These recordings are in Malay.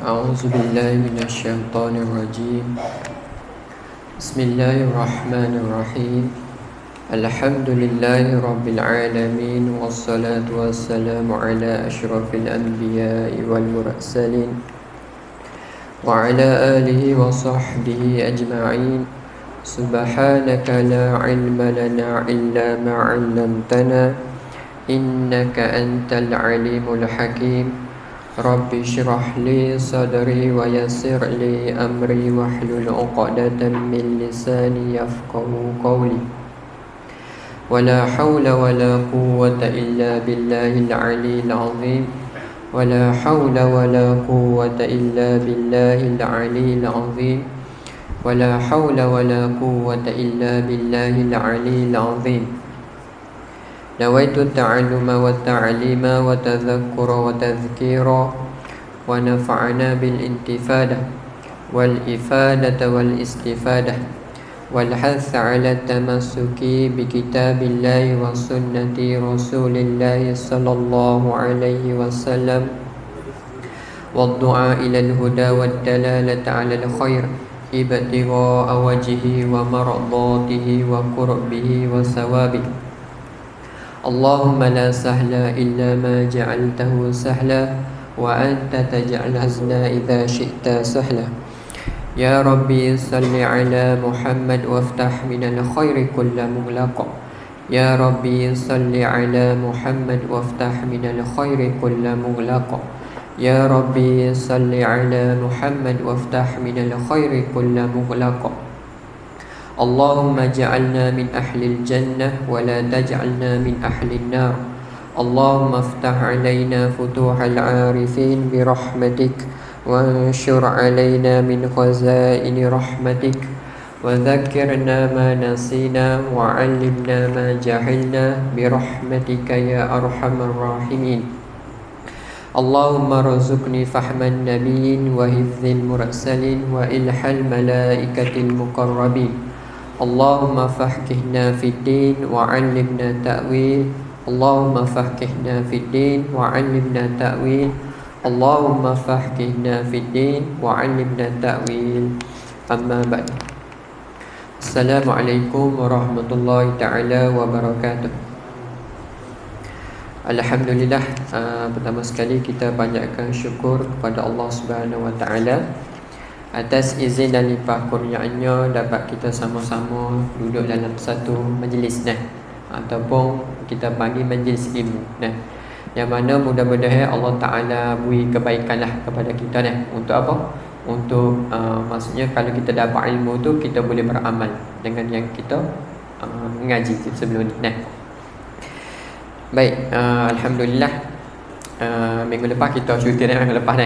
أعوذ بالله من الشيطان الرجيم. بسم الله الرحمن الرحيم. الحمد لله رب العالمين، والصلاة والسلام على أشرف الأنبياء والمرسلين وعلى آله وصحبه أجمعين. سبحانك لا علم لنا إلا ما علمتنا، إنك أنت العليم الحكيم. رب اشرح لي صدري ويسر لي أمري واحلل عقدة من لساني يفقه قولي. ولا حول ولا قوة إلا بالله العلي العظيم. ولا حول ولا قوة إلا بالله العلي العظيم. ولا حول ولا قوة إلا بالله العلي العظيم. نويت التعلم والتعليم وتذكر وتذكيرا، ونفعنا بالانتفادة والإفادة والاستفادة، والحث على التمسك بكتاب الله وسنة رسول الله صلى الله عليه وسلم، والدعاء إلى الهدى والدلالة على الخير، ابتغاء وجهه ومرضاته وقربه وثوابه. اللهم لا سهل إلا ما جعلته سهلا، وأنت تجعل الحزن إذا شئت سهلا. يا ربي صل على محمد وافتح من الخير كل مغلق. يا ربي صل على محمد وافتح من الخير كل مغلق. يا ربي صل على محمد وافتح من الخير كل مغلق. اللهم اجعلنا من أهل الجنة ولا تجعلنا من أهل النار. اللهم افتح علينا فتوح العارفين برحمتك، وانشر علينا من خزائن رحمتك، وذكرنا ما نسينا وعلمنا ما جهلنا برحمتك يا أرحم الراحمين. اللهم ارزقني فهم النبيين وحفظ المرسلين وإلح الملائكة المقربين. اللهم فقهنا في الدين وعلمنا التأويل. اللهم فقهنا في الدين وعلمنا التأويل. اللهم فقهنا في الدين وعلمنا التأويل. أما بعد. السلام عليكم ورحمة الله تعالى وبركاته. Alhamdulillah, pertama sekali kita panjatkan syukur kepada Allah Subhanahu Wa Taala atas izin dan limpah kurniaannya dapat kita sama-sama duduk dalam satu majlis ataupun kita panggil majlis ilmu yang mana mudah-mudahan Allah Ta'ala beri kebaikanlah kepada kita untuk apa? Untuk maksudnya kalau kita dapat ilmu tu kita boleh beramal dengan yang kita mengaji sebelum ni Baik, Alhamdulillah, minggu lepas kita cuti minggu lepas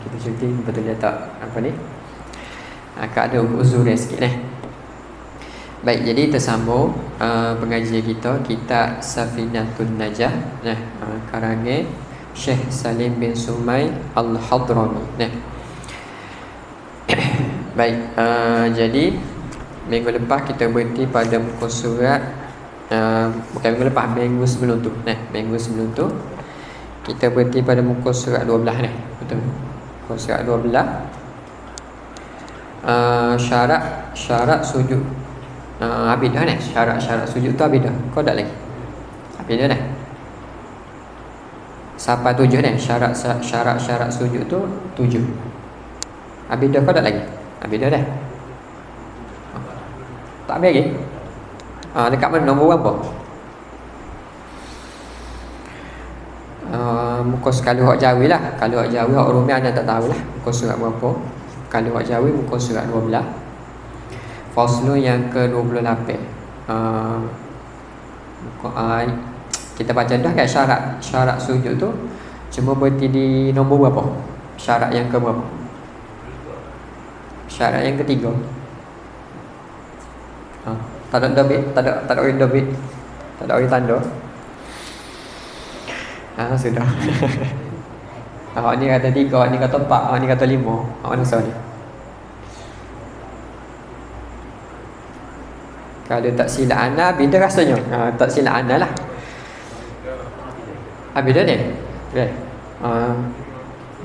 kita cuti betul dia tak apa ni agak ada uzur sikit Baik, jadi tersambung pengajian kita kitab Safinatun Najah karangan Syekh Salim bin Sumai Al-Hadrami Baik, jadi minggu lepas kita berhenti pada muka surat bukan minggu lepas, minggu sebelum tu minggu sebelum tu kita berhenti pada muka surat 12 betul, muka surat 12 syarat sujud habis dah syarat sujud tu habis dah, kau tak lagi habis dah sampai 7 syarat sujud tu 7 habis dah, kau tak lagi habis dah tak habis lagi dekat mana nombor berapa muka sekali hak Jawi lah. Kalau hak Jawi hak Rumi anda tak tahulah muka surat berapa. Kalau hak Jawi muka surat 12 faslu yang ke-28 kita baca dah kan syarat sujud tu cuma berhenti di nombor berapa, syarat yang ke berapa, syarat yang ketiga tak ada dobit, tak ada ori dobit, tak ada ori tanda sudah awak ni kata 3, awak ni kata 4, awak ni kata 5, awak mana sahaja. Kalau tak silap ana, beda rasanya. Tak silap ana lah. Beda ni. Okay.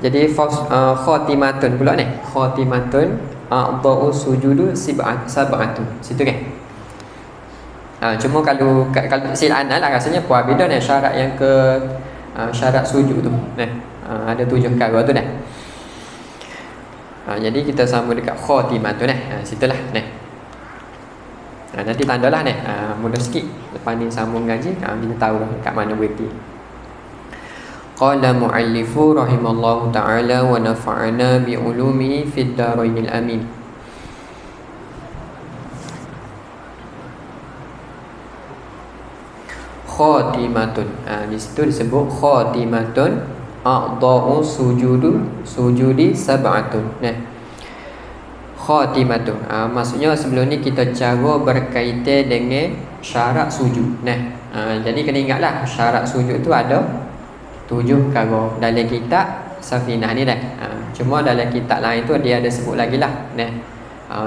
Jadi khatimatun pula ni. Khatimatun a'dha'u sujudu sab'atun. Situ kan. Cuma kalau silanan lah rasanya puas beda ni syarat yang ke syarat sujud tu. Nah, ada 7 perkara tu dah. Jadi kita sama dekat khatimatun nah. Situlah nah. Nanti tandalah nah. Mudah sikit. Lepas ni sambung ngaji, kita tahu dah kat mana berhenti. Qala mu'allifu rahimallahu ta'ala wa nafa'ana bi ulumihi fid darainil amin. Khatimatun. Di situ disebut khatimatun a'dha'u sujudi sab'atun. Nah. Khatimatun. Maksudnya sebelum ni kita cara berkaitan dengan syarat sujud. Nah. Jadi kena ingatlah syarat sujud tu ada 7 perkara dalam kitab Safinah ni dah. Cuma dalam kitab lain tu dia ada sebut lagi lah. Nah.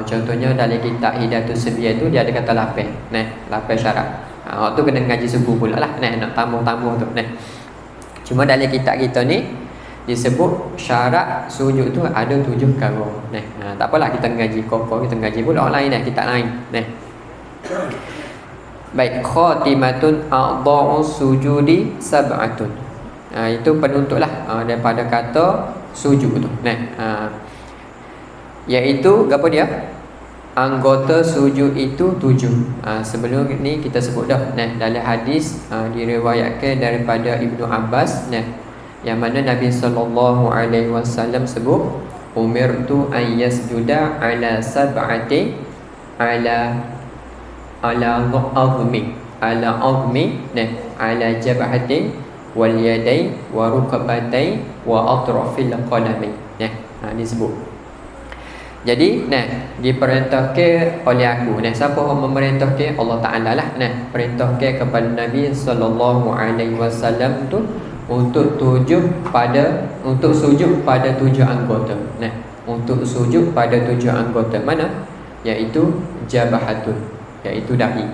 Contohnya dalam kitab Hidayatul Sabiyyah tu dia ada kata 8. Nah, 8 syarat. Waktu kena ngaji subuh pula lah. Nah, nak tambah-tambah tu. Nah. Cuma dalam kitab kita ni disebut syarat sujud tu ada 7 perkara. Nah, tak apalah kita ngaji kokoh, kita ngaji pula orang lain dah, kitab lain. Nah. Baik, khatimatun a'dha'u sujudi sab'atun. Itu penuntut lah daripada kata sujud tu. Nah, iaitu apa dia? Anggota sujud itu 7. Sebelum ni kita sebut dah. Nah, dalam hadis diriwayatkan daripada Ibnu Abbas, nah, yang mana Nabi sallallahu alaihi wasallam sebut umirtu an yasjuda ala sab'ati ala azmi nah ala jabhati wal yadai wa rukbatai wa atrafil qadamai. Nah, disebut. Jadi diperintahkan oleh aku. Siapa yang memerintahkan? Allah Taala lah. Perintahkan kepada Nabi sallallahu alaihi wasallam tu untuk sujud pada 7 anggota. Untuk sujud pada 7 anggota mana? Iaitu jabahatun, iaitu dahi.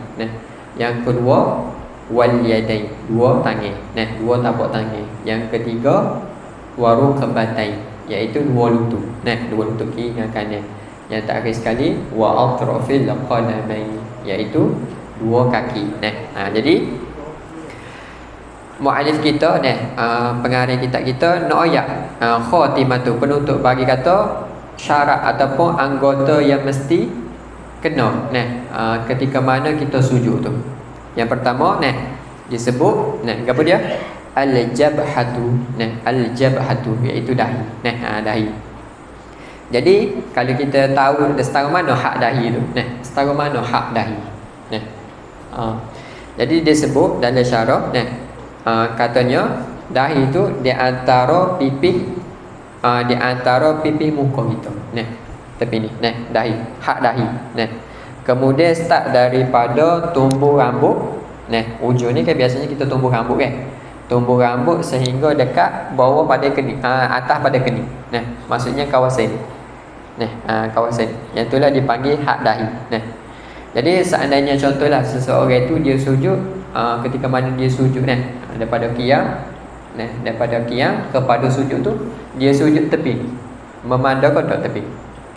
Yang kedua wal yadain, 2 tangan. 2 tapak tangan. Yang ketiga warukabatai, iaitu 2 lutut. 2 lutut kiri dan kanan. Yang terakhir sekali wa atrafil qadamai, iaitu 2 kaki. Jadi mu'alif kita pengarang kitab kita nak ayat khatimatu, penutup bagi kata syarat ataupun anggota yang mesti kena ketika mana kita sujud tu. Yang pertama disebut apa dia? Al-jabhatu. Al-jabhatu iaitu dahi. Dahi. Jadi kalau kita tahu setara mana hak dahi tu, setara mana hak dahi. Jadi dia sebut dalam syarah katanya dahi tu di antara pipi muka kita. Tepi ni dahi, hak dahi. Kemudian start daripada tumbuh rambut. Ujung ni kan biasanya kita tumbuh rambut kan. Tumbuh rambut sehingga dekat bawah pada kening, atas pada kening. Maksudnya kawasan ni. Kawasan ni. Yang itulah dipanggil hak dahi. Jadi seandainya contohlah seseorang itu dia sujud ketika mana dia sujud daripada qiyam kepada sujud tu dia sujud tepi. Memandang ke tak tepi?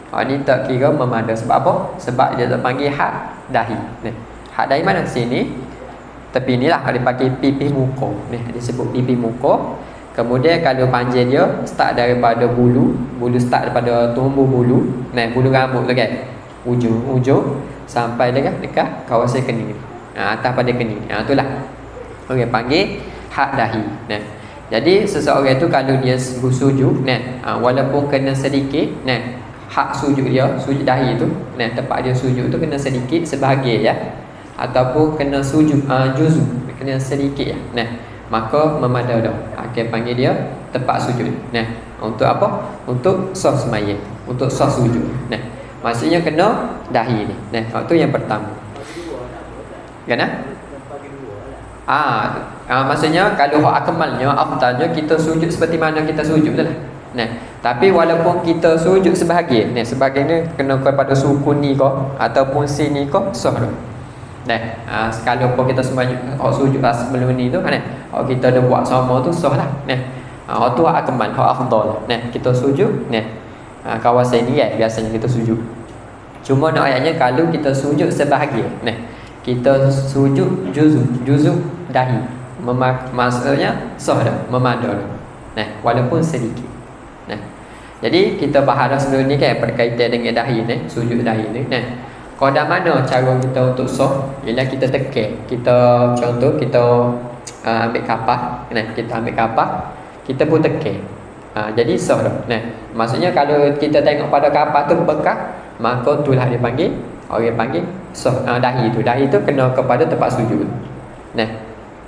Ini tak kira memandang. Sebab apa? Sebab dia tak panggil hak dahi. Hak dahi mana? Sini. Tepi ni lah. Dia pakai pipi muka. Dia sebut pipi muka. Kemudian kalau panjang dia start daripada bulu start daripada tumbuh bulu. Bulu rambut tu kan. Ujung sampai dekat kawasan kening. Atas pada kening. Itulah. Okey, panggil hak dahi. Jadi seseorang tu kalau dia sujud walaupun kena sedikit hak sujud dia, sujud dahi tu tempat dia sujud tu kena sedikit sebahagian ya, ataupun kena sujud juzu, kena sedikit ya. Maka memadai dah akan panggil dia tempat sujud. Untuk apa? Untuk sah sembahyang, untuk sah sujud. Maksudnya kena dahi ni. Itu yang pertama. Kena? Maksudnya kalau hak akmalnya, afdalnya kita sujud seperti mana kita sujud lah. Tapi walaupun kita sujud sebahagian, sebahagian ni kena kepada sukun ni kau ataupun sini kau sah dah. Sekalipun kita sembahyang sujud sebelum ni tu kita ada buat sama tu sah lah. Hak tu hak akmal, hak afdal. Nah, kita sujud, nah. Kawasan ni kan biasanya kita sujud. Cuma nak ayatnya kalau kita sujud sebahagian. Nah, kita sujud juzuk dahi. Maksudnya sah dah, memada dah. Nah, walaupun sedikit. Nah. Jadi kita bahas dah sebelum ni kan berkaitan dengan dahi ni, sujud dahi ni. Nah, qadar mana cara kita untuk sah? Ialah kita tekan. Kita contoh kita ambil kapak, nah, kita ambil kapak, kita pun tekan. Jadi sah dah. Nah, maksudnya kalau kita tengok pada kapak tu bekas, maka itulah dia panggil, orang panggil sah. Dahi tu kena kepada tempat sujud. Nah,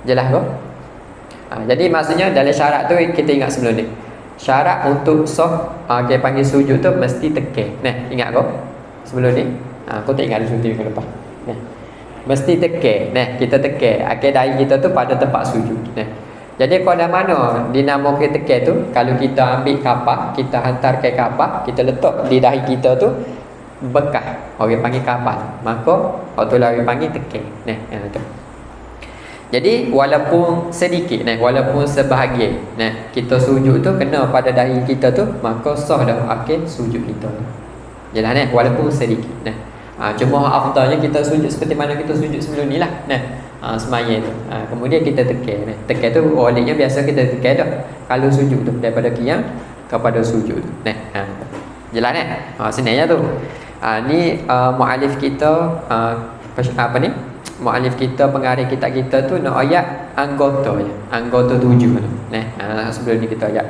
jelas ke? Jadi maksudnya dalam syarat tu kita ingat sebelum ni. Syarat untuk sah kita panggil sujud tu mesti tekan. Nah, ingat ke? Sebelum ni. Aku tak ingat sujud ke lepas. Nah. Mesti tekan. Nah, kita tekan. Dahi kita tu pada tempat sujud. Nah. Jadi pada mana dinamakan tekan tu? Kalau kita ambil kapak, kita hantar ke kapak, kita letak di dahi kita tu bekas, orang panggil kapal, maka waktu orang panggil tekan. Nah, tu. Jadi walaupun sedikit, nah, walaupun sebahagian, nah, kita sujud tu kena pada dahi kita tu, maka sah dah sujud kita. Jelas nah, walaupun sedikit. Nah, cuma afdalnya kita sujud seperti mana kita sujud sebelum ni lah. Nah, semayang tu. Kemudian kita tekan. Tekan tu olehnya biasa kita tekan dah. Kalau sujud tu daripada qiyam kepada sujud tu. Nah, jelas kan? Senangnya tu. Ni muallif kita apa ni? Muallif kita pengarang kitab kita tu nak ayat anggota je. Anggota 7 tu. Nah, sebelum ni kita ayat.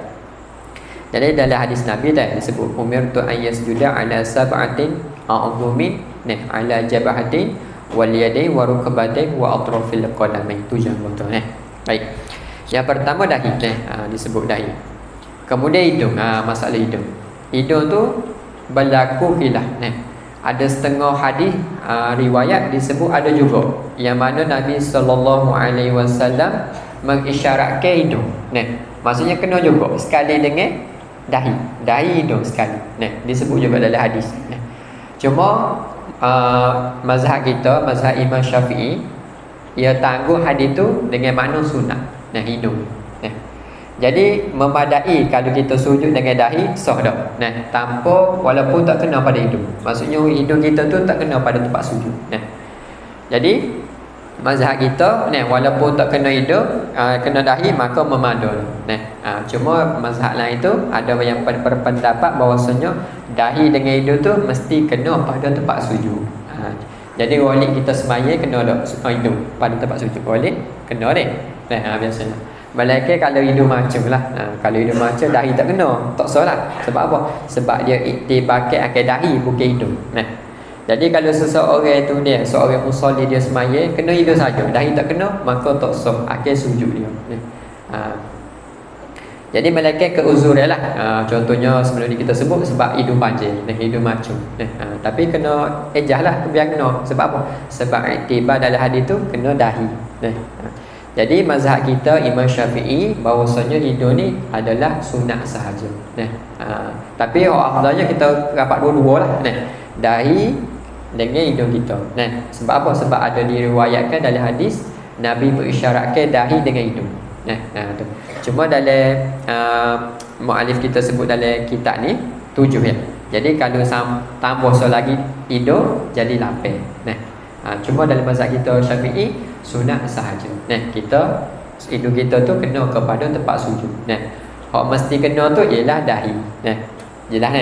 Jadi dalam hadis Nabi dah disebut umirtu an yasjuda ala sab'atin a'dhumin, nah, ala jabahatin wal yadain wa rukbatain wa atrafil qadamain. Tu jangan betul. Baik. Yang pertama dahi, disebut dahi. Kemudian hidung, masalah hidung. Hidung tu berlaku khilaf. Ada setengah hadis riwayat disebut ada juga yang mana Nabi sallallahu alaihi wasallam mengisyaratkan hidung. Maksudnya kena juga sekali dengan dahi hidung sekali. Disebut juga dalam hadis. Cuma mazhab kita, mazhab Imam Syafi'i, ia tangguh hadis tu dengan makna sunat. Hidung. Jadi memadai kalau kita sujud dengan dahi sah dah. Tanpa walaupun tak kena pada hidung. Maksudnya hidung kita tu tak kena pada tempat sujud. Jadi mazhab kita walaupun tak kena hidung, kena dahi, maka memadai. Cuma mazhab lain tu ada yang berpendapat bahawasanya dahi dengan hidung tu mesti kena pada tempat sujud. Jadi wali kita sembahyang kena dak hidung pada tempat sujud. Wali kena deh. Biasanya. Malaikat kalau hidung macam lah. Kalau hidung macam dahi tak kena, tak salah. Sebab apa? Sebab dia iktibakan akan dahi bukan hidung. Jadi kalau seseorang tu dia seorang musolli dia sembahyang kena hidung saja, dahi tak kena, maka tak sah akan sujud dia. Jadi malaikat keuzuran lah. Contohnya sebelum ni kita sebut sebab hidung panjang, hidung macam. Tapi kena ejah lah, biar kena. Sebab apa? Sebab iktibar dalam hadis tu kena dahi. Jadi mazhab kita Imam Syafi'i bahawasanya hidung ni adalah sunat sahaja. Tapi afdalnya kita dapat dua-dua lah. Dahi dengan hidung kita. Sebab apa? Sebab ada diriwayatkan dalam hadis Nabi berisyaratkan dahi dengan hidung. Tu. Cuma dalam muallif kita sebut dalam kitab ni 7 ya. Jadi kalau tambah lagi hidung jadi 8. Cuma dalam mazhab kita Syafi'i sunat sahaja. Kita hidung kita tu kena kepada tempat sujud. Hak mesti kena tu ialah dahi. Jelas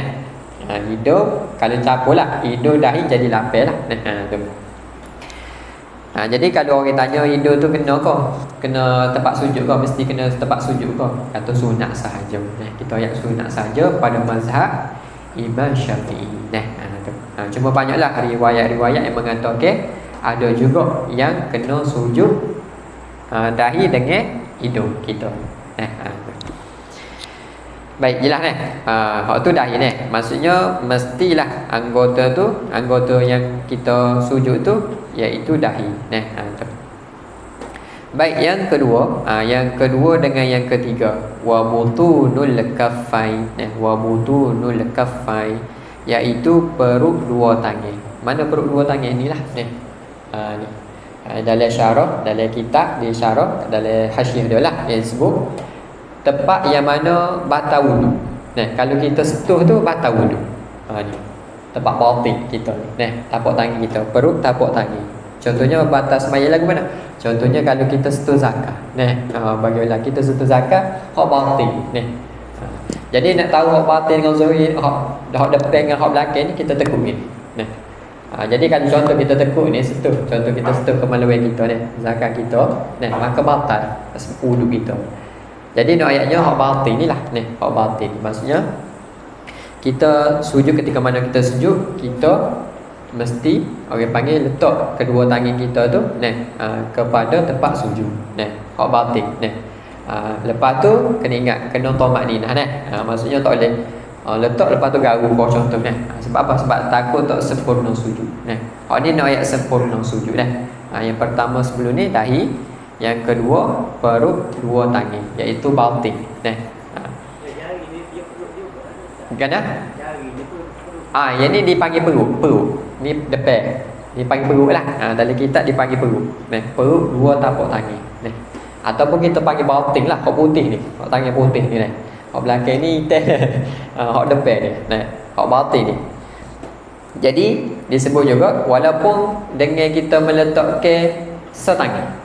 hidung kalau campurlah hidung dahi jadi 8 lah. Tu. Jadi kalau orang tanya hidung tu kena ke? Kena tempat sujud ke? Mesti kena tempat sujud ke? Kata sunat sahaja. Kita ayat sunat sahaja pada mazhab Imam Syafi'i. Cuma banyaklah riwayat-riwayat yang mengatakan ada juga yang kena sujud dahi dengan hidung kita. Baik, jelas hak tu dahi maksudnya mestilah anggota yang kita sujud tu iaitu dahi. Baik, yang kedua dengan yang ketiga wa butunul kaffai. Wa butunul kaffai iaitu perut dua tangan. Mana perut dua tangan inilah ni. Dalam syarah, dalam kitab di syarah, dalam hasyiah dia lah yang sebut tempat yang mana batal wudu. Nah, kalau kita sentuh tu batal wudu. Ni. Tempat batin kita ni. Nah, tapak tangan kita, perut tapak tangan. Contohnya batal sembahyang lagu mana? Contohnya kalau kita sentuh zakat. Nah, bagaimana kita sentuh zakat, hak batin. Nah. Jadi nak tahu hak batin dengan zahir, hak depan dengan hak belakang ni kita tekuk ni. Nah. Jadi kalau contoh kita tekuk ni sentuh, contoh kita sentuh kemaluan kita ni, zakat kita, nah maka batal wudu kita. Jadi ni ayatnya hak batin ni lah, ni hak batin. Maksudnya kita sujud, ketika mana kita sujud, kita mesti orang panggil letak kedua tangan kita tu kepada tempat sujud. Hak batin. Lepas tu kena ingat kena tamak ni maksudnya tak boleh letak lepas tu garu kau contoh sebab apa? Sebab takut tak sempurna sujud. Hak ni nak ayat sempurna sujud yang pertama sebelum ni dahi, yang kedua perut, dua tangan, iaitu batin. Kan yang ni dipanggil perut. Ni depan. Dipanggil perut lah. Dalam kitab dipanggil perut. Perut, dua tapak tangan. Ataupun kita panggil batin lah, hak putih ni. Hak tangan putih ni. Hak belakang ni hak depan ni. Hak batin ni. Jadi disebut juga walaupun dengan kita meletakkan setangan.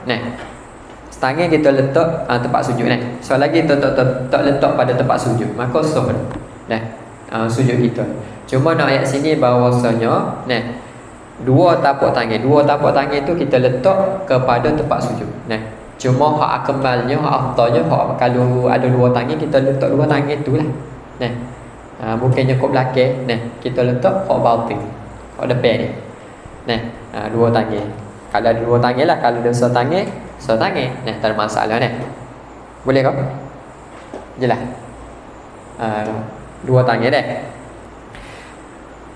Setangan kita letak tempat sujud so lagi kita tak letak pada tempat sujud, maka sah sujud kita. Cuma nak ayat sini bahawasanya dua tapak tangan tu kita letak kepada tempat sujud. Cuma hak akmalnya, hak afdalnya, kalau ada dua tangan kita letak dua tangan tu lah. Bukannya kok belakang. Kita letak hak batin, hak depan ni. Dua tangan. Kalau ada dua tangan lah, kalau ada setangan. Tak ada masalah Boleh kau? Jelas. Dua tangan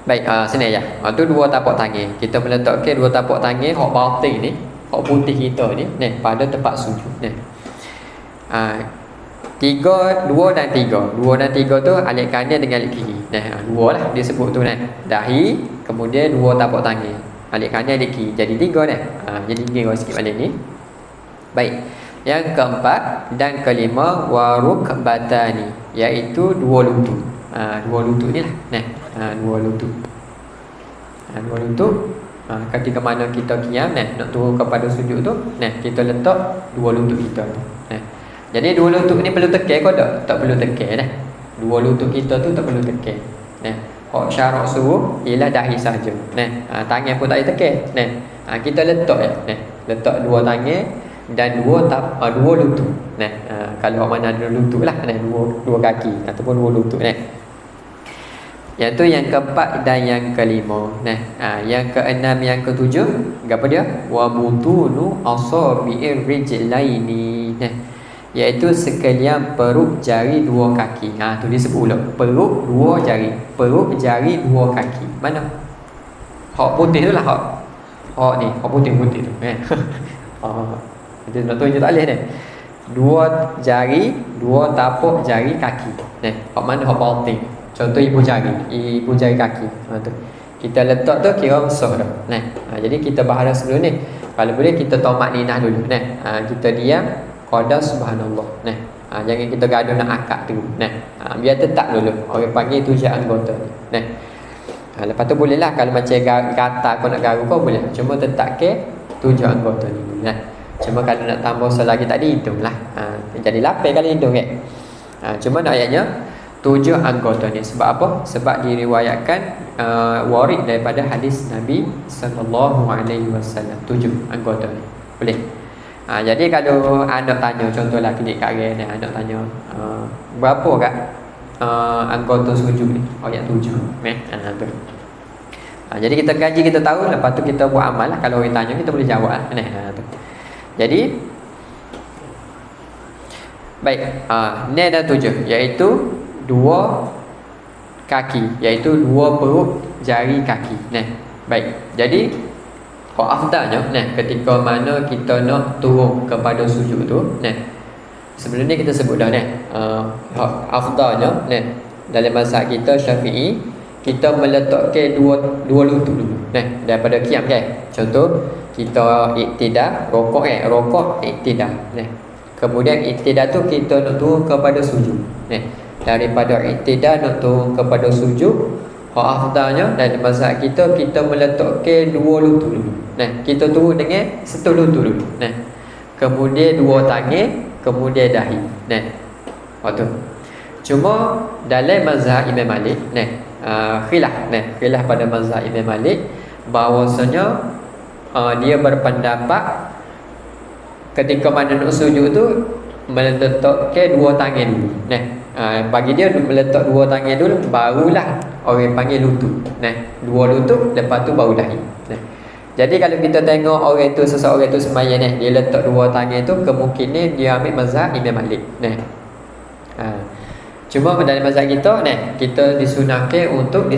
Baik, sini ya. Tu dua tapak tangan. Kita meletakkan dua tapak tangan hak batin ni, hak putih kita ni pada tempat sujud. Dua dan tiga tu alik kanan dengan alik kiri. Dua lah disebut tu dahi, kemudian dua tapak tangan, alik kanan alik kiri. Jadi tiga jadi tiga sikit balik ni. Baik. Yang keempat dan kelima warukbatani, iaitu dua lutut. Dua lutut ni lah. Dua lutut. Dua lutut. Ketika mana kita qiyam nak turun kepada sujud tu, kita letak dua lutut kita tu. Jadi dua lutut ni perlu tekan ke tak? Tak perlu tekan Dua lutut kita tu tak perlu tekan. Hak syarak suruh ialah dahi saja. Tangan pun tak payah tekan. Kita letak letak dua tangan dan dua lutut. Kalau mana ada lutut lah, dua kaki ataupun dua lutut. Iaitu yang keempat dan yang kelima. Yang keenam, yang ketujuh, apa dia? Wa butunu asabi'ir rijlaini. Iaitu sekalian perut jari dua kaki. Tu disebut ulang. Perut dua jari. Perut jari dua kaki. Mana? Hak putih tu lah hak ni, hak putih-putih tu. Dia nak tunjuk tak boleh dua jari, dua tapak jari kaki. Hak mana hak batin? Contoh ibu jari kaki. Tu. Kita letak tu kira sah dah. Jadi kita bahagian sebelum ni, kalau boleh kita tamak ninah dulu. Kita diam, qada subhanallah. Jangan kita gaduh nak akad tu. Biar tetap dulu. Orang panggil tu je anggota ni. Lepas tu boleh lah, kalau macam kata kau nak garu kau boleh. Cuma tetap ke tujuh anggota ni. Cuma kalau nak tambah selagi tadi hitung lah. Jadi 8 kali hitung cuma nak ayatnya 7 anggota ni. Sebab apa? Sebab diriwayatkan warid daripada hadis Nabi SAW 7 anggota ni. Boleh. Jadi kalau anak tanya, contohlah kedik karya ni, anak tanya berapa kat anggota sujud ni? Ayat 7. Tu. Jadi kita kaji, kita tahu, lepas tu kita buat amal lah. Kalau orang tanya kita boleh jawab lah. Tu. Jadi baik, ni ada 7, iaitu dua kaki, iaitu dua perut jari kaki. Baik. Jadi afdalnya ketika mana kita nak turun kepada sujud tu, sebelum ni kita sebut dah afdalnya dalam mazhab kita Syafi'i, kita meletakkan dua lutut dulu daripada qiyam Contoh kita iktidal, rokok rokok iktidal. Kemudian i'tidal tu kita nak turun kepada sujud. Daripada i'tidal nak turun kepada sujud, afdalnya dalam mazhab kita meletakkan dua lutut dulu. Kita turun dengan satu lutut dulu. Kemudian dua tangan, kemudian dahi. Waktu. Cuma dalam mazhab Imam Malik, khilaf pada mazhab Imam Malik bahawasanya dia berpendapat ketika mana nak sujud tu meletakkan dua tangan dulu. Bagi dia meletak dua tangan dulu, barulah orang panggil lutut. Dua lutut, lepas tu baru dahi. Jadi kalau kita tengok orang tu, seseorang tu sembahyang dia letak dua tangan tu, kemungkinan dia ambil mazhab Imam Malik. Cuma dalam mazhab kita, kita disunatkan untuk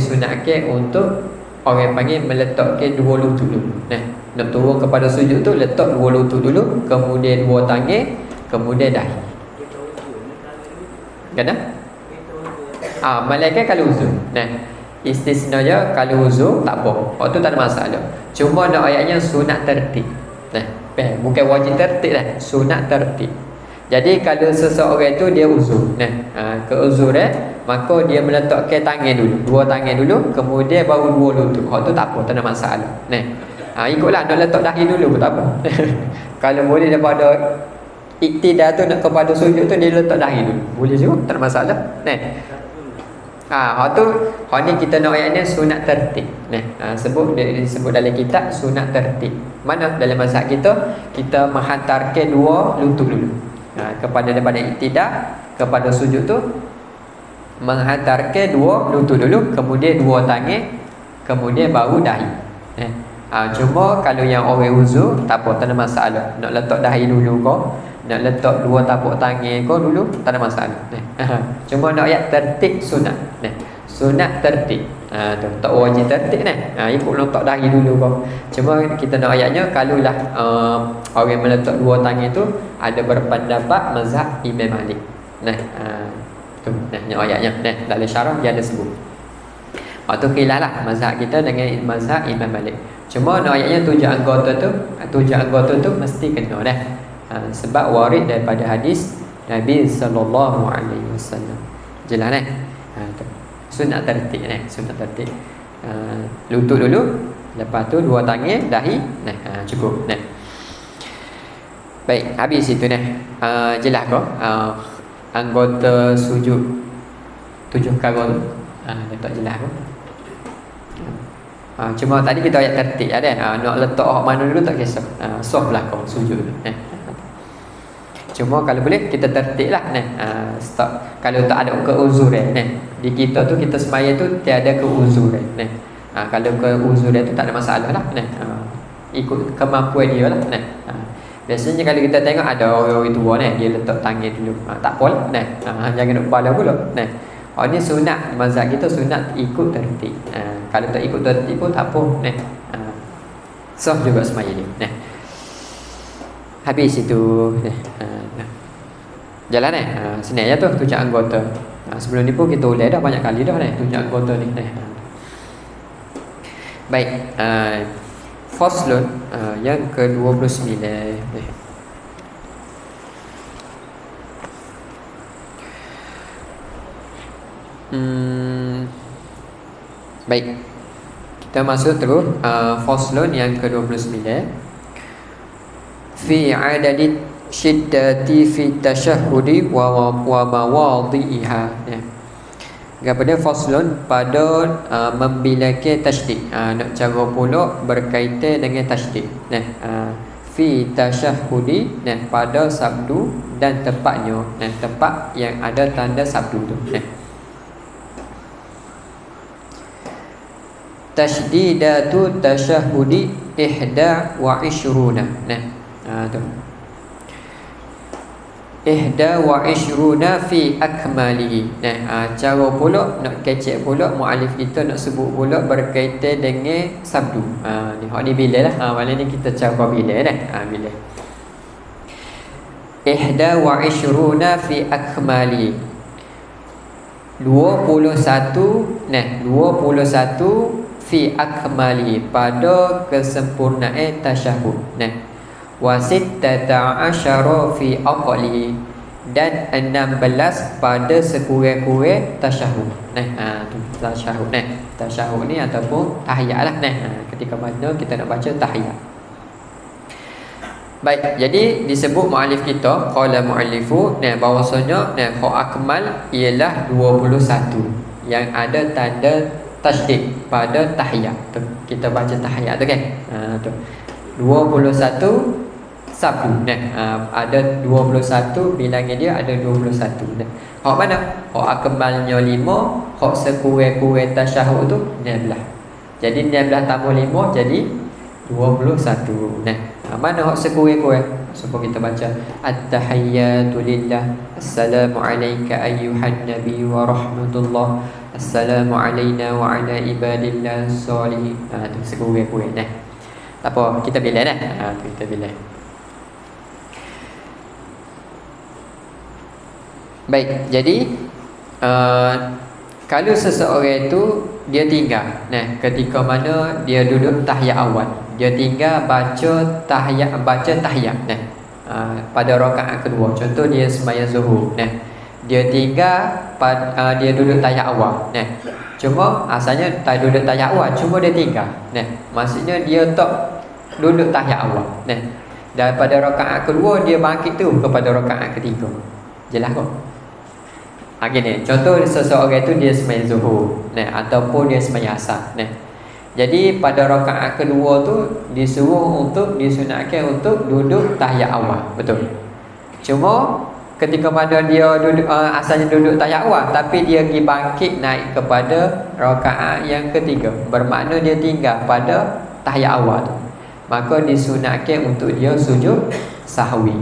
orang panggil meletakkan dua lutut dulu. Nak turun kepada sujud tu, letak dua lutut dulu, kemudian dua tangan, kemudian dahi. Kena? Malaikat kalau uzur. Istisnanya kalau uzur tak apa. Waktu tak ada masalah. Cuma nak ayatnya sunat tertib. Bukan wajib tertib lah, sunat tertib. Jadi kalau seseorang tu dia uzur, keuzuran, maka dia meletakkan tangan dulu, dua tangan dulu, kemudian baru dua lutut. Waktu tak apa, tak ada masalah. Ikutlah nak letak dahi dulu pun tak apa. Kalau boleh daripada i'tidal tu nak kepada sujud tu dia letak dahi dulu, boleh juga, tak ada masalah. Hak ni kita nak ayat ni sunat tertib. Disebut dalam kitab sunat tertib. Mana dalam mazhab kita menghantarkan dua lutut dulu. Daripada i'tidal kepada sujud tu menghantarkan dua lutut dulu, kemudian dua tangan, kemudian baru dahi. Cuma kalau yang orang uzur tak apa, tak ada masalah. Nak letak dahi dulu kau, nak letak dua tapak tangan kau dulu, tak ada masalah. Cuma nak ayat tertib sunat. Sunat tertib. Tak wajib tertib ikut letak dahi dulu kau. Cuma kita nak ayatnya kalaulah orang meletak dua tangan tu ada berpendapat mazhab Imam Malik. Tu ni ayatnya. Dalam syarah dia ada sebut. Waktu khilaf lah mazhab kita dengan mazhab Imam Malik. Cuma nak ayatnya tujuh anggota tu mesti kena dah. Sebab warid daripada hadis Nabi sallallahu alaihi wasallam. Jelas sunat tertib sunat tertib. Lutut dulu, lepas tu dua tangan, dahi, cukup. Baik, habis itu jelas ke anggota sujud 7 perkara tu? Tak jelas ke? Cuma tadi kita ayat tertib ada. Nak letak mana dulu tak kisah. Soft lah kau sujud tu. Cuma kalau boleh kita tertib lah. Stop. Kalau tak ada keuzuran di kita tu, kita sembahyang tu tiada keuzuran. Kalau keuzuran tu tak ada masalah lah. Ikut kemampuan dia lah. Biasanya kalau kita tengok ada orang tua dia letak tangan dulu. Tak apalah. Jangan nak kepala pula. Ini sunat mazhab kita, sunat ikut tertib. Kalau tak ikut tertib pun tak apa. Sah juga sembahyang dia. Habis itu jalan senang je tu tunjuk anggota. Sebelum ni pun kita ulang dah banyak kali dah tunjuk anggota ni. Baik, faslun yang ke-29. Baik, kita masuk terus faslun yang ke-29 fi adadi syiddati fi tashahhudi wa mawadhi'iha. Kepada faslun pada membilaki tasydid. Nak cara pula berkaitan dengan tasydid. Fi tashahhudi pada sabdu dan tepatnya. Tempat yang ada tanda sabdu tu. Tasydidatu tashahhudi ihda wa ishruna. Tu ihda wa ishruna fi akmalihi. Cara pula nak kecek pula muallif kita nak sebut pula berkaitan dengan sabdu. Ni hak ni bila lah. Malam ni kita cara bila bila ihda wa ishruna fi akmali 21 21 fi akmali pada kesempurnaan tasyahud. wa sittata asyara fi aqli, dan 16 pada sekurang-kurang tasyahud. Tu tasyahud tasyahud ni ataupun tahiyat lah ketika mana kita nak baca tahiyat. Baik, jadi disebut muallif kita, qala muallifu, bahwasanya fa akmal ialah 21 yang ada tanda tasydid pada tahiyat tu. Kita baca tahiyat tu kan. Tu 21 sabu ada 21, bilangan dia ada 21. Hak mana? Hak akmalnya 5, hak sekurang-kurang tasyahud tu 16. Jadi 16 tambah 5 jadi 21. Mana hak sekurang-kurang? Supaya kita baca at-tahiyyatu lillah, assalamu alayka ayyuhan nabi wa rahmatullah, assalamu alayna wa ala ibadillah salihin. Tu sekurang-kurang tak apa, kita bilang kita bilang. Baik, jadi kalau seseorang itu dia tinggal ketika mana dia duduk tahiyat awal, dia tinggal baca tahiyat pada rakaat kedua. Contoh dia sembahyang zuhur, dia tinggal dia duduk tahiyat awal, cuma asalnya tak duduk tahiyat awal, cuma dia tinggal, maksudnya dia tak duduk tahiyat awal, daripada rakaat kedua dia bangkit tu kepada rakaat ketiga. Jelas kok? Gini, contoh seseorang itu dia sembahyang zuhur ataupun dia sembahyang asar. Jadi pada rakaat kedua tu disuruh untuk disunatkan untuk duduk tahiyat awal, betul. Cuma ketika pada dia duduk asalnya duduk tahiyat awal, tapi dia pergi bangkit naik kepada rakaat yang ketiga, bermakna dia tinggal pada tahiyat awal tu, maka disunatkan untuk dia sujud sahwi.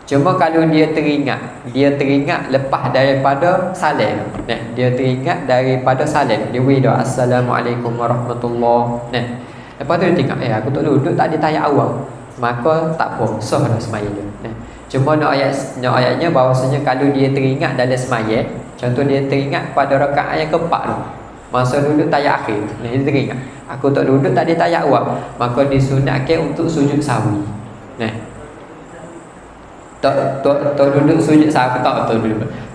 Cuma kalau dia teringat lepas daripada salam, dia teringat daripada salam, dia wida assalamualaikum warahmatullahi, lepas tu dia tengok aku tak duduk tak ada tahiyat awal, maka tak apa, sah dah sembahyang dia. Cuma nak ayatnya bahawasanya kalau dia teringat dalam sembahyang, contoh dia teringat pada rakaat yang keempat tu, masa duduk tahiyat akhir, dia teringat aku tak duduk tak ada tahiyat awal, maka disunatkan untuk sujud sahwi. Tak duduk sujud sahwi,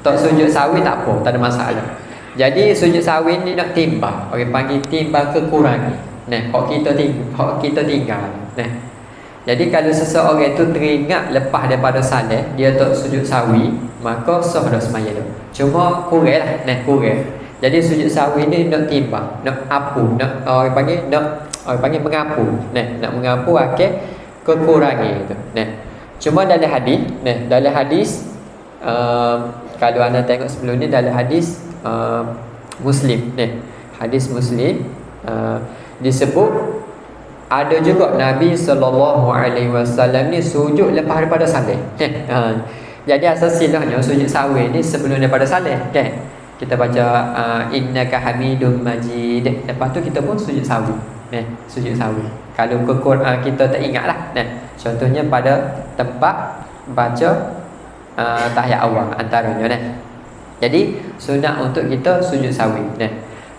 tak sujud sahwi tak apa, tak ada masalah. Jadi sujud sahwi ni nak timbang, orang panggil timbang kekurangan. Hak kita tinggal. Jadi kalau seseorang itu teringat lepas daripada salat, dia tak sujud sahwi, maka sah dah sembahyang dia. Cuma kurang lah, kurang. Jadi sujud sahwi ni nak timbang, nak apu, nak orang panggil mengapu. Nak mengapu kekurangan itu. Cuma dalam hadis kalau anda tengok sebelum ni dalam hadis Muslim, hadis Muslim disebut ada juga Nabi SAW ni sujud lepas daripada salat. Jadi asal silahnya sujud sahwi ni sebelum daripada salat kan. Kita baca innaka hamidum majid, lepas tu kita pun sujud sahwi. Sujud sahwi kalau kita tak ingat lah. Contohnya pada tempat baca tahiyat awal antaranya. Jadi sunat untuk kita sujud sahwi.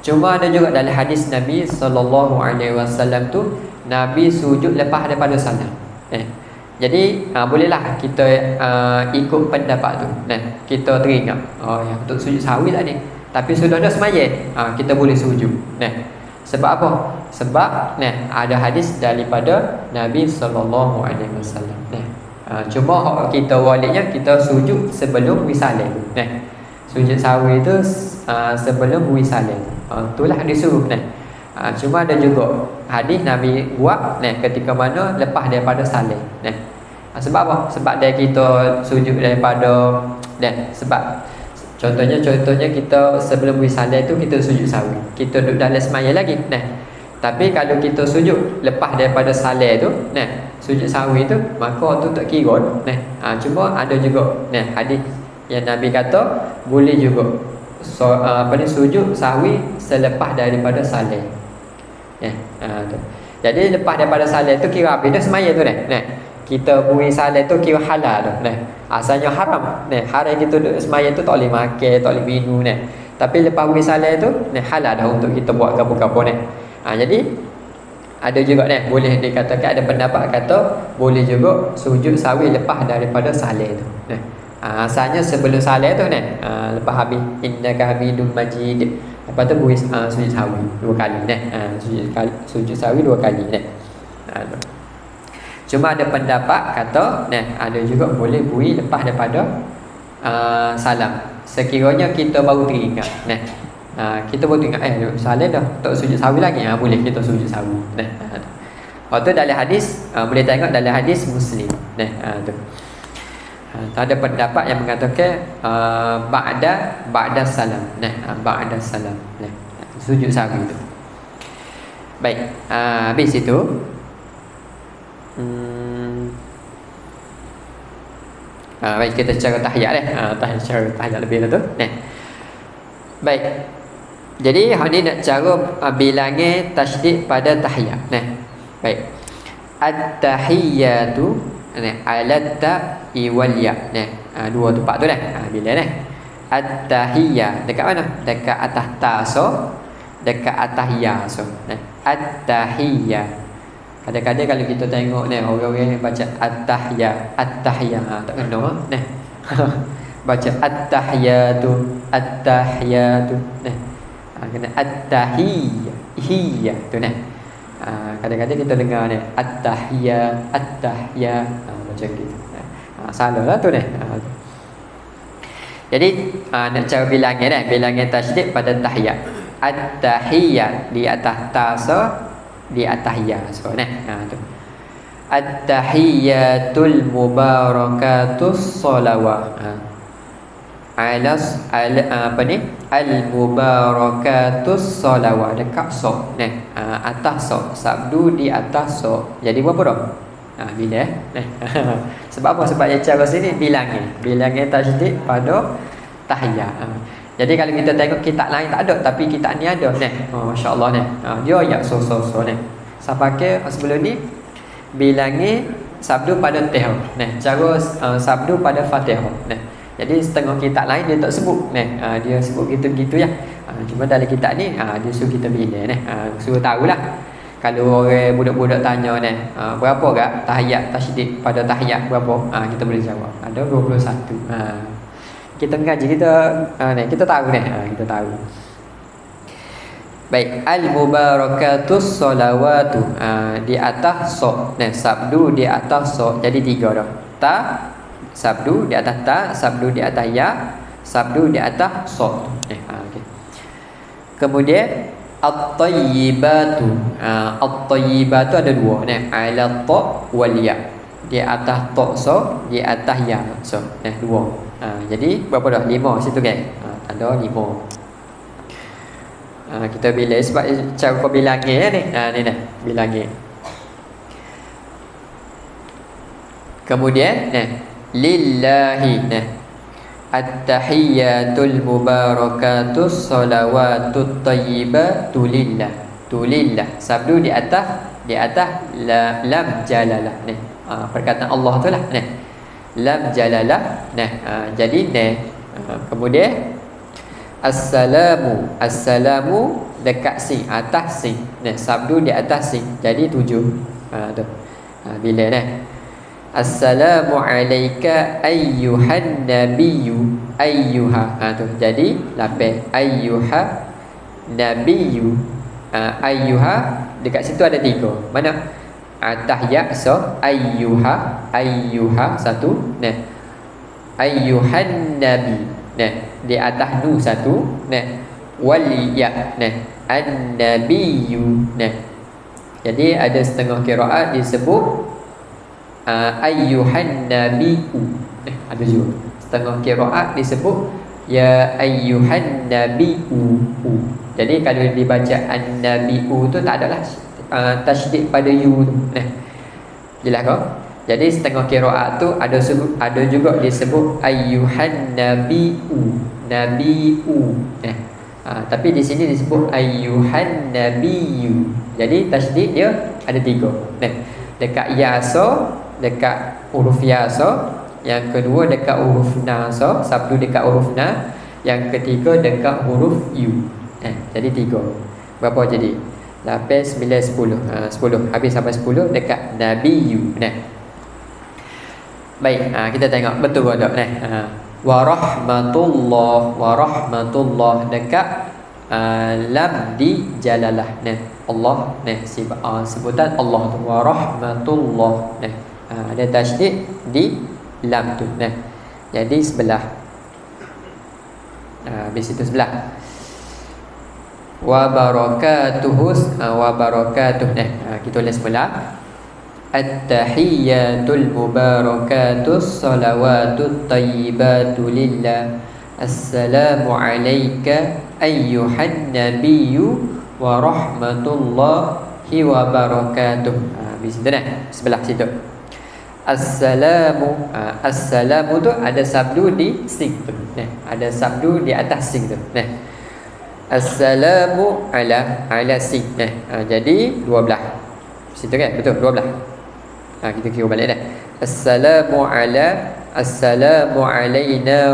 Cuma ada juga dalam hadis Nabi SAW tu, Nabi sujud lepas daripada salam. Jadi bolehlah kita ikut pendapat tu. Kita teringat yang untuk sujud sahwi tadi, tapi sudah ada sembahyang, kita boleh sujud. Sebab apa? Sebab ada hadis daripada Nabi SAW. Cuma kita waliknya kita sujud sebelum wisalah. Sujud sahwi itu sebelum wisalah. Itulah disuruh. Cuma ada juga hadis Nabi buat ketika mana lepas daripada salat. Sebab apa? Sebab dia kita sujud daripada sebab contohnya kita sebelum wisalah tu kita sujud sahwi, kita duduk dalam sembahyang lagi. Tapi kalau kita sujud lepas daripada salat tu, sujud sahwi tu, maka tu tak kira. Cuma ada juga hadis yang Nabi kata boleh juga sujud sahwi selepas daripada salat. Tu. Jadi lepas daripada salat tu kira apa? Dah sembahyang tu kita beri salat tu kira halal tu. Asalnya haram. Haram kita duduk sembahyang tu tak boleh makan, tak boleh minum. Tapi lepas beri salat tu halal dah untuk kita buat gapo-gapo. Jadi Ada juga ni boleh dikatakan, ada pendapat kata boleh juga sujud sawi lepas daripada salih tu. Nah, asalnya sebelum salih tu ni, lepas habis innaka hamidum majid, lepas tu boleh sujud sawi 2 kali ni. Sujud sawi 2 kali ni. Cuma ada pendapat kata nah, ada juga boleh bui lepas daripada salam. Sekiranya kita baru teringat nah, kita baru teringat salah dah tak sujud sawi lagi, boleh kita sujud sawi. Nah, tu dalam hadis boleh tengok dalam hadis Muslim. Nah, tu. Ada pendapat yang mengatakan ba'da salam. Nah, ba'da salam. Nah, sujud sawi tu. Baik, habis itu baik, kita cara tahiyat cara tahiyat lebih lah tu. Nah, baik. Jadi hak ni nak cara bilangnya tasydid pada tahiyat. Nah, baik. At-tahiyyatu ala-ta wal ya. Nah, dua tempat tu dah. Bila dah. At-tahiyyah dekat mana? Dekat atas ta so, dekat atas ya so. Nah, at-tahiyyah. Kadang-kadang kalau kita tengok ni orang-orang yang baca at-tahiyyah tak kena nah. Baca at-tahiyyatu nah. Kena at-tahiyyah tu nah. Kadang-kadang kita dengar ni at-tahiyyah macam gitu. Salah lah tu nah. Jadi nak cara bilangnya dah, bilangnya tasydid pada tahiyat. At-tahiyyah di atas ta so, di atas ya so nah. Tu at-tahiyyatul mubarakatus shalawat. Apa ni? Al-mubarakatus shalawat dekat so nah. Atas so, sabdu di atas so. Jadi berapa dah? Bila nah. Sebab apa? Sebab dia cara sini bilangnya tasydid pada tahiyat. Jadi kalau kita tengok kitab lain tak ada, tapi kitab ni ada nah. Masya-Allah nah. Dia ayat so nah. Saya pakai sebelum ni bilangnya sabdu pada tihah. Nah, cara sabdu pada Fatihah. Nah. Jadi setengah kitab lain dia tak sebut nah. Dia sebut gitu-gitu ya. Cuma dalam kitab ni dia suruh kita bila nah. Suruh tahulah. Kalau orang budak-budak tanya nah, berapa gak tahiyat tasydid pada tahiyat berapa? Kita boleh jawab. Ada 21. Kita mengaji kita tahu ni, kita tahu. Baik, al-mubarakatus shalawatu di atas so. Nah, sabdu di atas so. Jadi 3 dah. Ta sabdu di atas ta, sabdu di atas ya, sabdu di atas so. Okay. Kemudian at-tayyibatu. At-tayyibatu ada 2 nah, ala ta wal ya. Di atas ta so, di atas ya so. Nah, 2. Jadi berapa dah? 5 situ kan? Ada 5. Kita bila sebab cara kau bilangnya ni. Ni nah, bilangnya. Kemudian nah, lillahi nah. At-tahiyyatul mubarakatus shalawatut thayyibatu lillah. Tu lillah. Sabdu di atas lam jalalah ni. Perkataan Allah tu lah ni. Lam jalalah nah. Jadi nah. Kemudian Assalamu dekat sin, atas sin. Nah, sabdu di atas sin. Jadi 7. Tu. Bila nah. Assalamu alayka ayyuhan nabiyyu ayyuha. Tu. Jadi 8. Ayyuha nabiyyu. Ayyuha dekat situ ada 3. Mana? Atas ya so ayyuha 1. Nah. Ayyuhan nabi. Nah, di atas nu 1. Nah, waliyah. Nah, an-nabiyyu. Nah. Jadi ada setengah qiraat disebut ayyuhan nabiyyu. Nah, ada juga setengah qiraat disebut ya ayyuhan nabiyyu. Jadi kalau dibaca an-nabiyyu tu tak adalah tasydid pada yu tu. Nah. Jelas ke? Jadi setengah qiraat tu ada juga disebut ayyuhan nabiyyu. Tapi di sini disebut ayyuhan nabiyyu. Jadi tasydid dia ada 3. Nah, dekat ya so, dekat huruf ya so, yang kedua dekat huruf na so, sabdu dekat huruf na, yang ketiga dekat huruf yu. Jadi 3. Berapa jadi? 8, 9, 10. 10. Habis sampai 10 dekat Nabiyyu. Nah. Baik, kita tengok betul ke tak wa rahmatullah dekat lam di jalalah. Nah, Allah sebutan Allah tu wa rahmatullah. Nah, ada tasydid di lam tu. Nah. Jadi sebelah. Habis itu sebelah. Wa barakatuh. Kita tulis sebelah. At-tahiyyatul mubarakatus salawatut tayyibatu lillah. Assalamu alayka ayyuhan nabiyyu wa rahmatullahi wa barakatuh. Habis itu sebelah situ. Assalamu tu ada sabdu di sing tu. Ada sabdu di atas sing tu. Assalamu ala sing. Jadi dua belah. Situ kan? Betul, dua belah. Kita kira balik dah. Assalamu alaina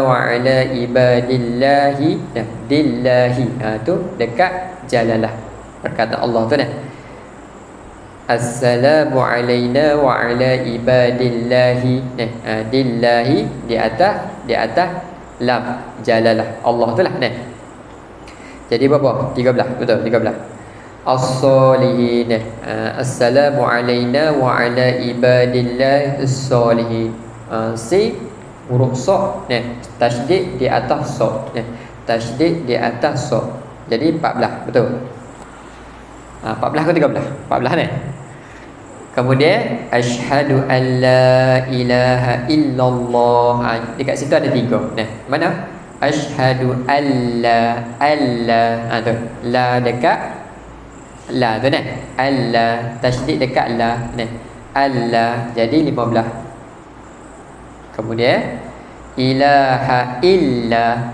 wa ala ibadillahi. Dillahi. Tu dekat jalalah. Perkataan Allah tu Assalamu alaina wa ala ibadillahi. Dillahi di atas lam jalalah Allah tu lah. Jadi berapa? 13. Betul, 13. As-salihin. Assalamu alaina wa ala ibadillahi as-salihin. Si huruf sa tasydid di atas sa. Tasydid di atas sa. Jadi 14. Betul. 14 ke 13? 14 Kemudian asyhadu an la ilaha illallah. Dekat situ ada 3. Mana? Asyhadu alla tu. La dekat la tu alla tasydid dekat la alla jadi 15. Kemudian ilaha illa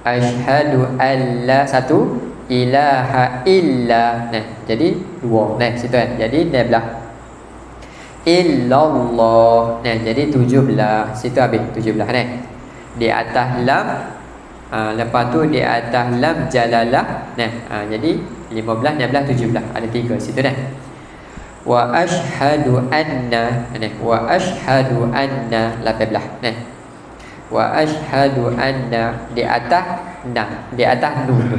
asyhadu alla satu ilaha illa jadi 2 situ jadi 16 illallah jadi 17 situ habis 17 di atas lam. Lepas tu di atas lam jalalah. Jadi 15, 16, 17. Ada 3 situ Wa ashhadu anna 18. Wa ashhadu anna di atas nun tu.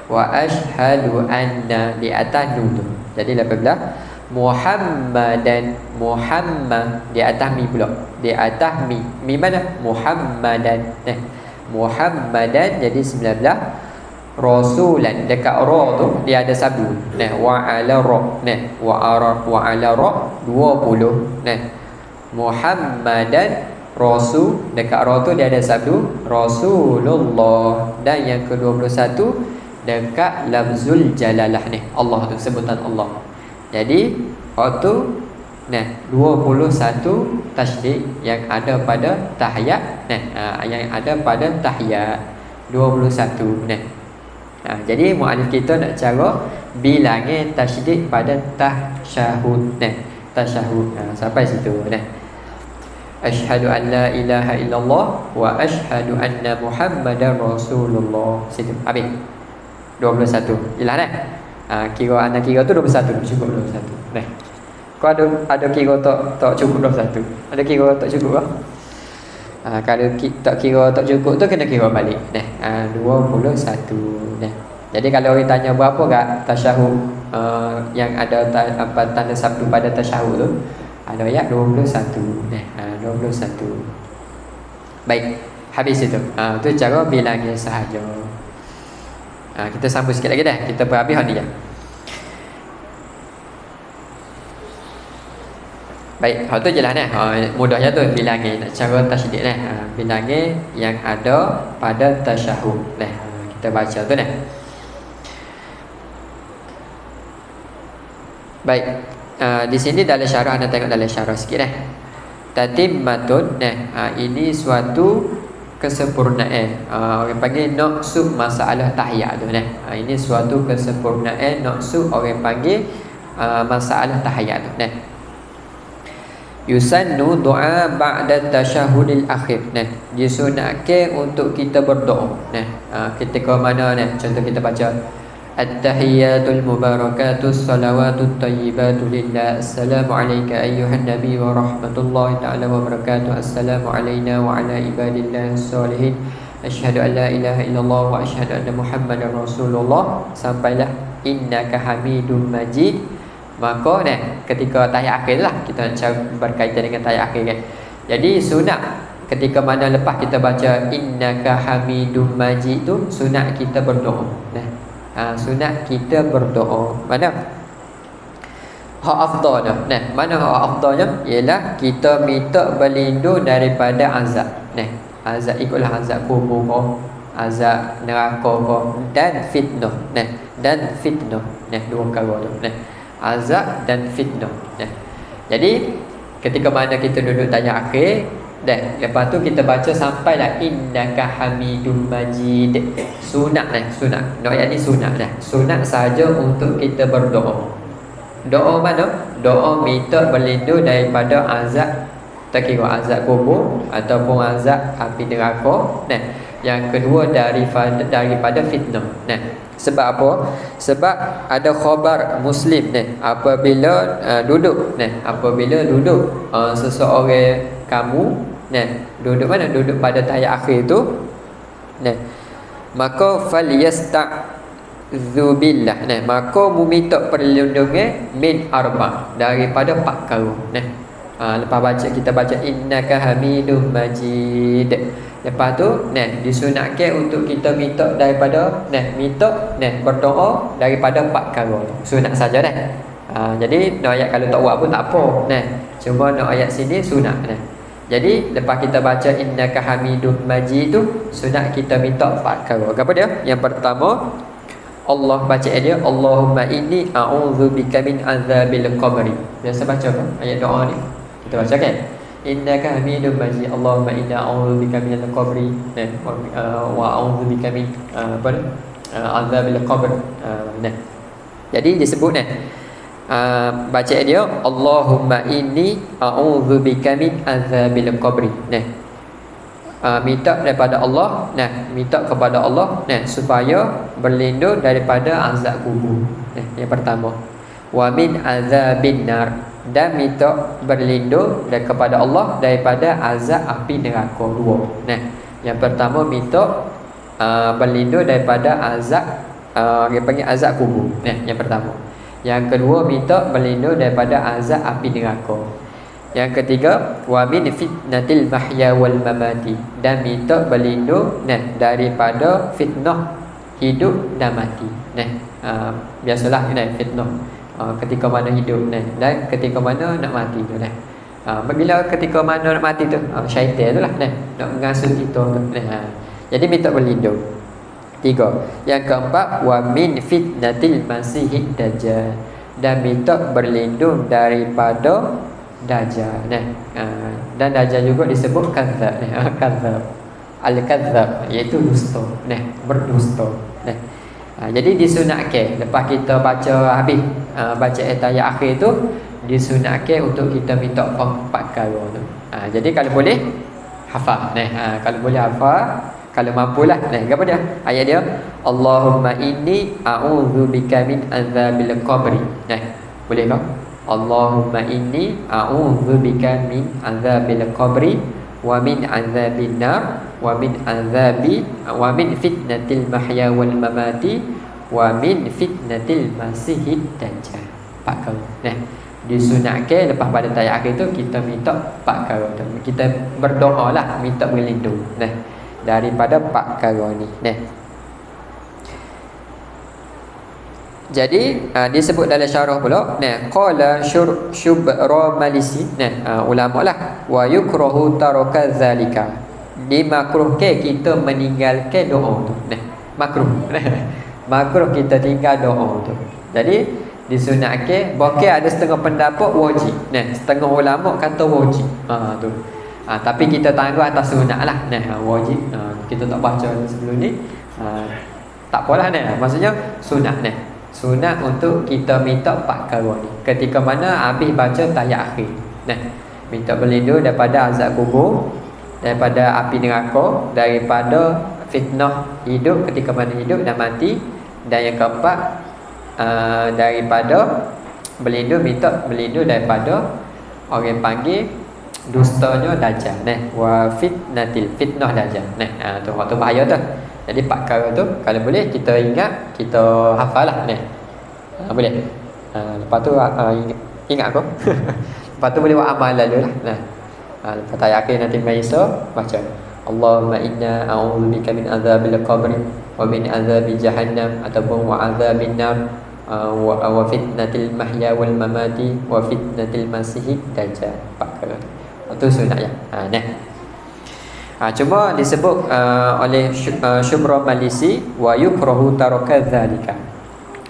Wa ashhadu anna di atas nun tu. Jadi 18. Muhammadan di atas mi pula. Di atas mi. Mi mana? Muhammadan. Muhammadan jadi 19. Rasulan dekat ra tu dia ada sabdu. Wa ala ra. Wa ala ra 20. Muhammadan rasul dekat ra tu dia ada sabdu Rasulullah. Dan yang ke-21 dekat lafzul jalalah Allah tu sebutan Allah. Jadi waktu 21 tasydid yang ada pada tahiyat yang ada pada tahiyat 21 jadi muallif kita nak cara bilangnya tasydid pada tasyahud sampai situ asyhadu an la ilaha illallah wa asyhadu anna muhammadar rasulullah situ habis 21 jelas kira anak kira tu 21 cukup 21 kau ada kira tak cukup 21 ada kira tak cukup lah kalau tak kira tak cukup tu kena kira balik 21 jadi kalau orang tanya berapa kat tasyahud yang ada tanda sabdu pada tasyahud tu ada ayat 21 21 baik habis itu tu cara bilangnya sahaja. Kita sambung sikit lagi kita berhabis ni baik, hal tu jelas mudahnya tu bilangnya nak cara tasydid bilangnya yang ada pada tasyahud kita baca tu baik. Di sini dalam syarah anda tengok dalam syarah sikit tatimmatun ini suatu kesempurnaan orang panggil naqsu masalah tahiyat tu ini suatu kesempurnaan naqsu orang panggil masalah tahiyat tu yusannu doa ba'da tasyahudil akhir disunatkan untuk kita berdoa ketika mana contoh kita baca At-tahiyyatul mubarakatus salawatut tayyibatu lillah. Assalamu alayka ayyuhan nabi wa rahmatullahi ta'ala wa barakatuh. Assalamu alayna wa ala ibadillah salihin. Asyhadu an la ilaha illallah wa asyhadu anna Muhammadar Rasulullah. Sampailah innaka Hamidum Majid. Maka ketika tahiyat akhir lah kita nak berkaitan dengan tahiyat akhir kan. Jadi sunat ketika mana lepas kita baca innaka Hamidum Majid tu, sunat kita berdoa. Sunat kita berdoa. Mana hak afdalnya? Mana hak afdalnya? Ialah kita minta berlindung daripada azab. Azab ikutlah azab kubur ko, azab neraka ko, dan fitnah. Dan fitnah. Dua perkara tu. Azab dan fitnah. Jadi ketika mana kita duduk tanya akhir, lepas tu kita baca sampailah innaka Hamidum Majid. Sunat sunat. Ayat ni sunat Sunat saja untuk kita berdoa. Doa mana? Doa minta berlindung daripada azab, tak kira azab kubur ataupun azab api neraka. Yang kedua daripada fitnah. Sebab apa? Sebab ada khabar Muslim apabila duduk seseorang kamu duduk mana? Duduk pada tahiyat akhir tu, maka falyasta'dzubillah, maka meminta perlindungan min arba, daripada 4 perkara. Lepas kita baca innaka Hamidum Majid, lepas tu disunatkan untuk kita minta daripada berdoa daripada 4 perkara. Sunat saja jadi ayat kalau tak buat pun tak apa. Cuma ayat sini sunat. Jadi lepas kita baca innaka Hamidum Majid tu, sunat kita minta 4 perkara. Apa dia? Yang pertama, Allah baca dia Allahumma inni a'udzubika min azabil qabri. Biasa baca kan ayat doa ni? Kita baca kan? Innaka Hamidum Majid Allahumma inna a'udzubika min al-qabri wa a'udzubika min azabil qabr. Jadi disebut baca dia Allahumma inni a'udzubika min azabil qabri. Minta daripada Allah, minta kepada Allah supaya berlindung daripada azab kubur. Yang pertama, wa min azabin nar, dan minta berlindung kepada Allah daripada azab api neraka. Dua. Yang pertama minta berlindung daripada azab dia panggil azab kubur. Yang pertama. Yang kedua minta berlindung daripada azab api neraka. Yang ketiga, wa min fitnatil mahya wal mamati, dan minta berlindung daripada fitnah hidup dan mati. Biasalah fitnah ketika mana hidup dan ketika mana nak mati tu. Bila ketika mana nak mati tu, syaitan tu lah nak mengasuh kita tu. Jadi minta berlindung. 3. Yang keempat, wa min fitnatil masihid dajjal, dan minta berlindung daripada Dajjal. Dan Dajjal juga disebut kadzab. Kadzab, al-kadzab, iaitu dusta, berdusta. Jadi disunatkan lepas kita baca habis baca ayat akhir tu, disunatkan untuk kita minta 4 perkara tu. Jadi kalau boleh hafal. Kalau boleh hafal, kalau mampulah. Apa dia? Ayat dia Allahumma inni a'udzubika min azabil qabri. Boleh tak? Allahumma inni a'udzubika min azabil qabri wa min azabin nar wa min fitnatil mahya wal mamati wa min fitnatil masihid dajjal. 4 perkara. Disunatkan lepas pada tahiyat akhir tu kita minta 4 perkara tu. Kita berdoalah minta berlindung daripada 4 perkara ni. Jadi disebut dalam syarah pula, qala syubra malisi, ulama lah, wa yukrahu taraka zalika, dimakruhkan kita meninggalkan doa tu. Makruh. Makruh kita tinggal doa tu. Jadi disunatkan, bahkan ada setengah pendapat wajib. Setengah ulama kata wajib. Tu. Tapi kita tangguh atas sunat lah. Wajib kita tak baca sebelum ni. Tak apalah. Maksudnya sunat. Sunat untuk kita minta 4 perkara ni ketika mana habis baca tahiyat akhir. Minta berlindung daripada azab kubur, daripada api neraka, daripada fitnah hidup ketika mana hidup dan mati, Dan yang keempat, daripada minta berlindung daripada orang panggil dustanya dajjal, wa fitnah dajjal. Tu waktu bahaya tu. Jadi 4 perkara tu kalau boleh kita ingat, kita hafal lah. Boleh. Lepas tu ingat aku. Lepas tu boleh buat amal lalu lah. Lepas tu akhir nanti Maisa baca Allahumma inna a'udzubika min azabil qabri wa min azabi jahannam ataupun wa azabin nar wa fitnatil mahya wal mamati wa fitnatil masih dajjal. 4 perkara. Itu sunat ya. Cuma disebut oleh Syumra Malisi wa yukrahu taraka dzalika.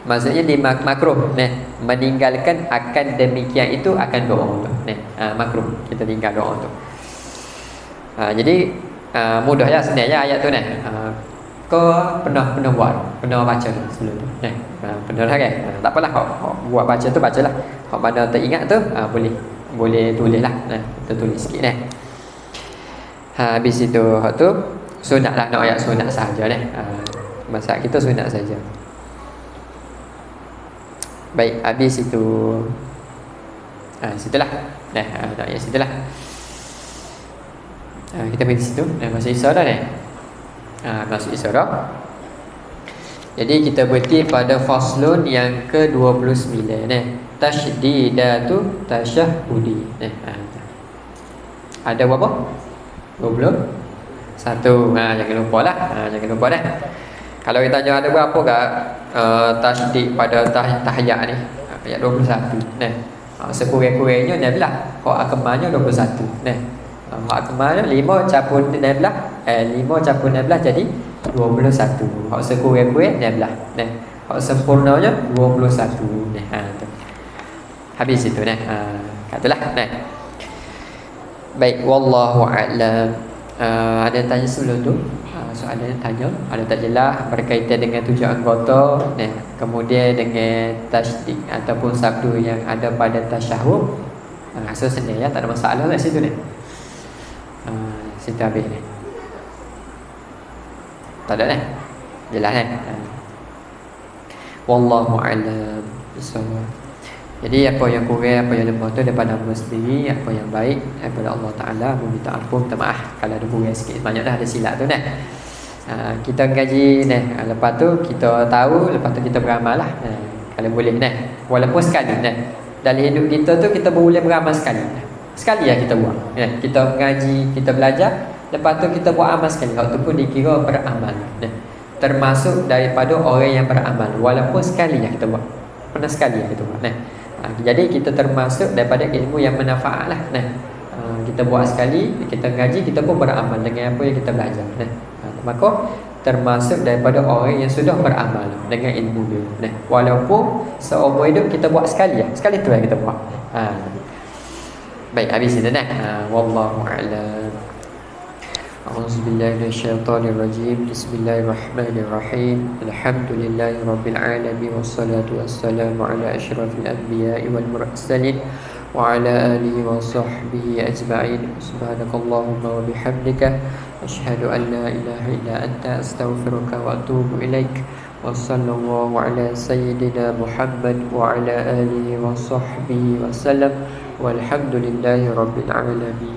Maksudnya di makruh meninggalkan akan demikian itu akan doa tu. Makruh kita tinggal doa tu. Jadi mudah ya, senang ya ayat tu kau pernah baca sebelum tu. Pernah lah kan? Tak apalah, buat baca tu bacalah. Hak mana teringat tu boleh tulislah. Kita tulis sikit habis itu hak tu sunatlah, nak ayat sunat saja masa kita sunat saja. Baik, habis itu situlah. Nak ayat situlah. Kita pergi situ. Masuk Isra dah masuk Isra dah. Jadi kita berhenti pada faslun yang ke-29 tasydidatu tasyahudi. Ada berapa? 21. Jangan lupa lah. Jangan lupa dah. Kalau kita tanya ada berapa kat tasydid pada tahiyat ni? Ayat 21. Sekurang-kurangnya 16. Hak akmalnya 21. Hak akmalnya 5 capun 16. 5 capun 16 jadi 21. Hak sekurang-kurang 16. Hak sempurnanya 21. Tu. Habis itu katalah. Baik, wallahu a'lam. Ada yang tanya sebelum tu? Soalan yang tanya, ada tak jelas berkaitan dengan 7 anggota, kemudian dengan tasydid ataupun sabdu yang ada pada tasyahud. So senang ya, tak ada masalah kat situ situ habis tak ada jelas wallahu a'lam bissawab. Jadi apa yang kurang, apa yang lemah tu daripada Allah sendiri, apa yang baik daripada Allah Ta'ala. Meminta ampun, minta maaf kalau ada kurang sikit, banyak dah ada silap tu kita ngaji lepas tu kita tahu, lepas tu kita beramal lah kalau boleh walaupun sekali dalam hidup kita tu kita boleh beramal sekali lah kita buat kita mengaji, kita belajar, lepas tu kita buat amal sekali, waktu pun dikira beramal termasuk daripada orang yang beramal walaupun sekali yang kita buat, pernah sekali yang kita buat jadi kita termasuk daripada ilmu yang manfaat lah kita buat sekali, kita ngaji, kita pun beramal dengan apa yang kita belajar maka termasuk daripada orang yang sudah beramal dengan ilmu dia walaupun seumur hidup kita buat sekali sekali tu yang kita buat baik, habis ini wallahu a'lam. A'udzubillahi minasyaitonirrajim. Bismillahirrahmanirrahim. Alhamdulillahirabbil alamin wassalatu wassalamu ala asyrafil anbiya'i wal mursalin wa ala alihi wa sahbihi ajma'in. Subhanakallahumma wa bihamdika asyhadu an la ilaha illa anta astaghfiruka wa atubu ilaik. Wa sallallahu ala sayyidina Muhammad wa ala alihi wa sahbihi wa sallam. Walhamdulillahi rabbil alamin.